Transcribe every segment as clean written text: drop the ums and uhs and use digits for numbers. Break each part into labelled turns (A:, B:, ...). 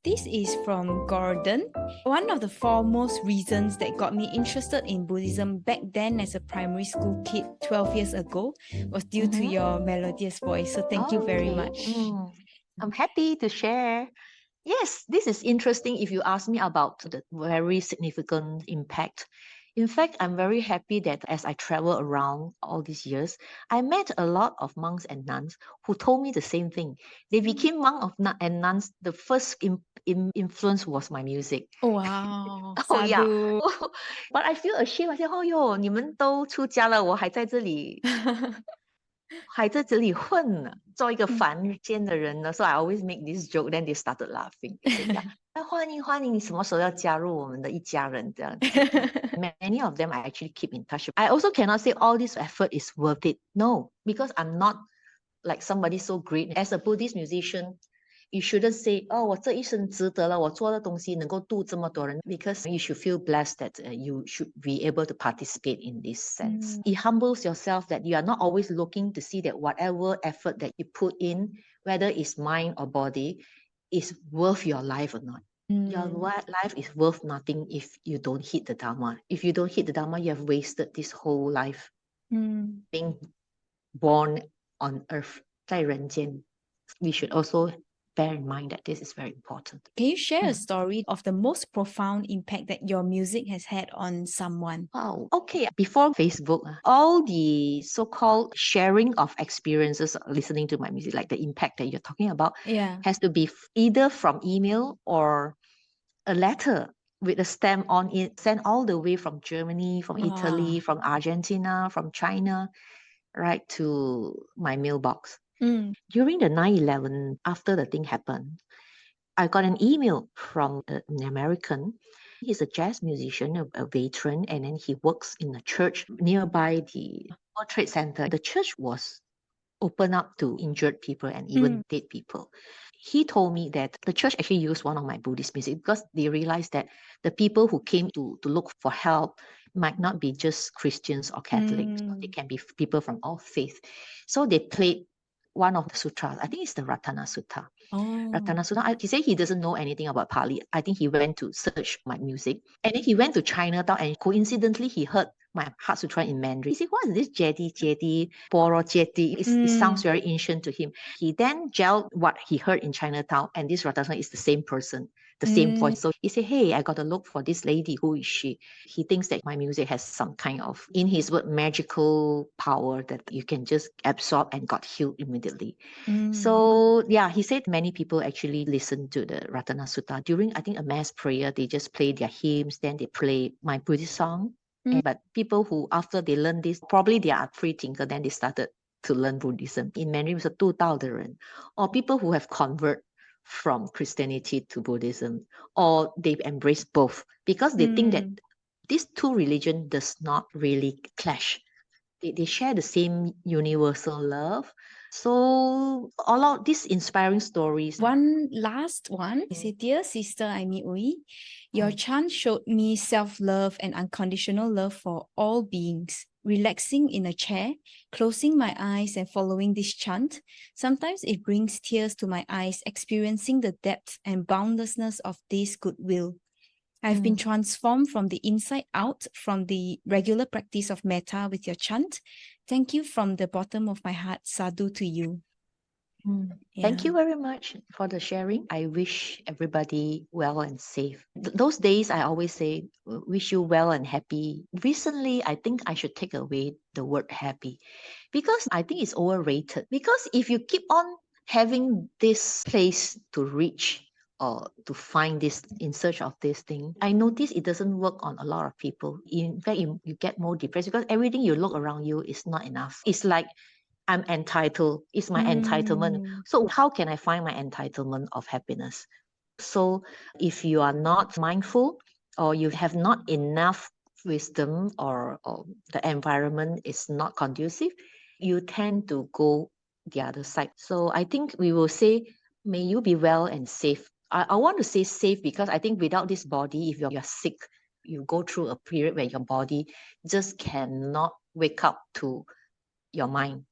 A: This is from Gordon. One of the foremost reasons that got me interested in Buddhism back then as a primary school kid 12 years ago was due to your melodious voice. So thank you very much.
B: I'm happy to share. Yes, this is interesting if you ask me about the very significant impact. In fact, I'm very happy that as I travel around all these years, I met a lot of monks and nuns who told me the same thing. They became monks and nuns. The first influence was my music.
A: Oh, wow.
B: Oh yeah.
A: Sadhu.
B: But I feel ashamed. I say, oh yo, 你们都出家了，我还在这里还在这里混呢，做一个凡间的人呢。So I always make this joke. Then they started laughing. They say, "Yeah, 欢迎欢迎，你什么时候要加入我们的一家人？这样子。Many of them I actually keep in touch. I also cannot say all this effort is worth it. No, because I'm not like somebody so great. As a Buddhist musician, you shouldn't say, oh, 我这一生值得了，我做的东西能够度这么多人, because you should feel blessed that you should be able to participate in this sense. It humbles yourself that you are not always looking to see that whatever effort that you put in, whether it's mind or body, is worth your life or not. Your life is worth nothing if you don't hit the Dharma. If you don't hit the Dharma, you have wasted this whole life being born on earth, 在人间. We should also bear in mind that this is very important.
A: Can you share a story of the most profound impact that your music has had on someone?
B: Wow. Okay. Before Facebook, all the so-called sharing of experiences listening to my music, like the impact that you're talking about, has to be either from email or a letter with a stamp on it, sent all the way from Germany, from Italy, from Argentina, from China, right to my mailbox. During the 9/11, after the thing happened, I got an email from an American. He's a jazz musician, a veteran, and then he works in a church nearby the World Trade Center. The church was open up to injured people and even dead people. He told me that the church actually used one of my Buddhist music because they realized that the people who came to look for help might not be just Christians or Catholics. They can be people from all faiths. So they played one of the sutras. I think it's the Ratana Sutta. Ratana Sutta. He said he doesn't know anything about Pali. I think he went to search my music. And then he went to Chinatown and coincidentally he heard my Heart Sutra in Mandarin. He said, what is this Jeti, Poro Jeti? It sounds very ancient to him. He then gelled what he heard in Chinatown, and this Ratana is the same person, the same voice. So he said, hey, I got to look for this lady. Who is she? He thinks that my music has some kind of, in his word, magical power that you can just absorb and got healed immediately. So yeah, he said many people actually listen to the Ratana Sutta. During, I think, a mass prayer, they just play their hymns, then they play my Buddhist song. But people who, after they learn this, probably they are free thinker, then they started to learn Buddhism. In Mandarin, it's a 度道的人, or people who have convert from Christianity to Buddhism, or they've embraced both because they think that these two religions does not really clash. They share the same universal love. So all of these inspiring stories.
A: One last one. I say, dear sister Imee Ooi, your chant showed me self-love and unconditional love for all beings. Relaxing in a chair, closing my eyes and following this chant, sometimes it brings tears to my eyes, experiencing the depth and boundlessness of this goodwill. I've been transformed from the inside out from the regular practice of metta with your chant. Thank you from the bottom of my heart. Sadhu to you.
B: Thank you very much for the sharing. I wish everybody well and safe. Those days I always say, wish you well and happy. Recently, I think I should take away the word happy because I think it's overrated. Because if you keep on having this place to reach or to find this in search of this thing, I notice it doesn't work on a lot of people. In fact, you get more depressed because everything you look around you is not enough. It's like I'm entitled. It's my entitlement. So how can I find my entitlement of happiness? So if you are not mindful or you have not enough wisdom or the environment is not conducive, you tend to go the other side. So I think we will say, may you be well and safe. I want to say safe because I think without this body, if you're sick, you go through a period where your body just cannot wake up to your mind.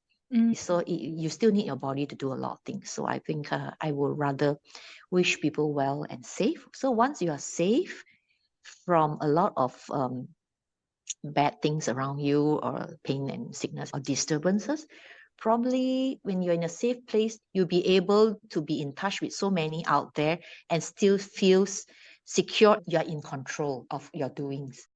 B: So you still need your body to do a lot of things. So I think I would rather wish people well and safe. So once you are safe from a lot of bad things around you, or pain and sickness or disturbances, probably when you're in a safe place, you'll be able to be in touch with so many out there and still feels secure. You're in control of your doings.